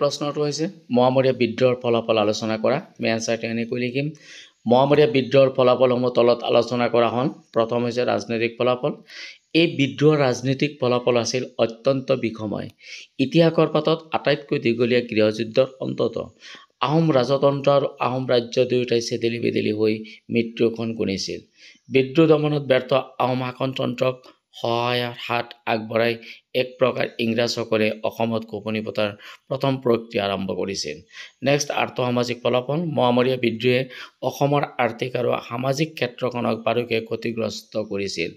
প্ৰশ্নটো হৈছে মোৱামৰীয়া বিদ্ৰোহৰ ফলাফল আলোচনা কৰা। আমি এনচাৰটো এনেকৈ লিখিম। মোৱামৰীয়া বিদ্ৰোহৰ ফলাফলসমূহ তলত আলোচনা কৰা হ'ল। প্ৰথম হৈছে ৰাজনৈতিক ফলাফল। এই বিদ্ৰোহৰ ৰাজনৈতিক ফলাফল আছিল অত্যন্ত বিষময়। ইতিহাসৰ পাতত আটাইতকৈ দীঘলীয়া গৃহযুদ্ধৰ অন্তত আহোম ৰাজতন্ত্ৰ আৰু আহোম ৰাজ্য দুয়োটাই চেদেলি বেদেলি হৈ মৃত্যুখন গুণিছিল। বিদ্ৰোহ দমনত ব্যৰ্থ আহোম শাসনতন্ত্ৰক সহায়ৰ হাত আগবঢ়াই এক প্ৰকাৰ ইংৰাজসকলে অসমত খোপনি পতাৰ প্ৰথম প্ৰক্ৰিয়া আৰম্ভ কৰিছিল। নেক্সট আৰ্থ-সামাজিক ফলাফল। মোৱামৰীয়া বিদ্ৰোহে অসমৰ আৰ্থিক আৰু সামাজিক ক্ষেত্ৰখনক বাৰুকৈয়ে ক্ষতিগ্ৰস্ত কৰিছিল।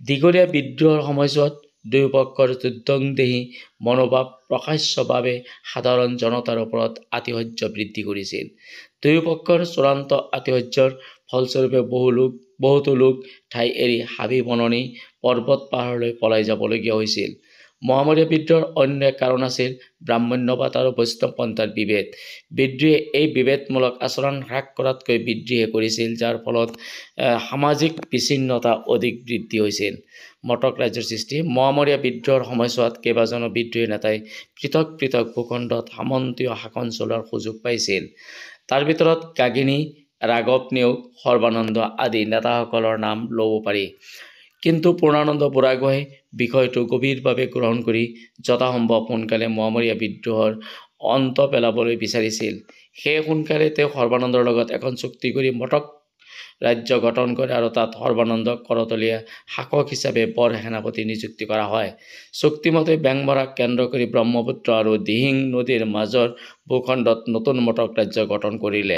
দীঘলীয়া বিদ্ৰোহৰ সময়ছোৱাত দুয়োপক্ষৰ যুদ্ধংদেহী মনোভাৱ প্ৰকাশ্যভাৱে সাধাৰণ জনতাৰ ওপৰত আতিশয্য বৃদ্ধি কৰিছিল। দুয়োপক্ষৰ চূড়ান্ত আতিশয্যৰ ফলস্বৰূপে বহুতো লোক ঠাই এৰি হাবি বননি পৰ্বত পাহাৰলৈ পলাই যাবলগীয়া হৈছিল। মোৱামৰীয়া বিদ্ৰোহৰ অন্য এক কাৰণ আছিল ব্ৰাহ্মণ্যবাদ আৰু বৈষ্ণৱ পন্থাৰ বিভেদ। বিদ্ৰোহে এই বিভেদমূলক আচৰণ হ্ৰাস কৰাতকৈ বিদ্ৰোহে কৰিছিল, যাৰ ফলত সামাজিক বিচ্ছিন্নতা অধিক বৃদ্ধি হৈছিল। মটক ৰাজ্যৰ সৃষ্টি। মোৱামৰীয়া বিদ্ৰোহৰ সময়ছোৱাত কেইবাজনো বিদ্ৰোহী নেতাই পৃথক পৃথক ভূখণ্ডত সামন্তীয় শাসন চলোৱাৰ সুযোগ পাইছিল। তাৰ ভিতৰত কাগিনী, ৰাঘৱ নেওগ, সৰ্বানন্দ আদি নেতাসকলৰ নাম ল'ব পাৰি। কিন্তু পূৰ্ণানন্দ বুঢ়াগোহাঁই বিষয়টো গভীৰভাৱে গ্ৰহণ কৰি যথাসম্ভৱ সোনকালে মোৱামৰীয়া বিদ্ৰোহৰ অন্ত পেলাবলৈ বিচাৰিছিল। সেয়ে সোনকালে তেওঁ সৰ্বানন্দৰ লগত এখন চুক্তি কৰি মটক ৰাজ্য গঠন কৰে আৰু তাত সৰ্বানন্দক কৰতলীয়া শাসক হিচাপে বৰ সেনাপতি নিযুক্তি কৰা হয়। চুক্তিমতে বেংমৰাক কেন্দ্ৰ কৰি ব্ৰহ্মপুত্ৰ আৰু দিহিং নদীৰ মাজৰ ভূখণ্ডত নতুন মটক ৰাজ্য গঠন কৰিলে।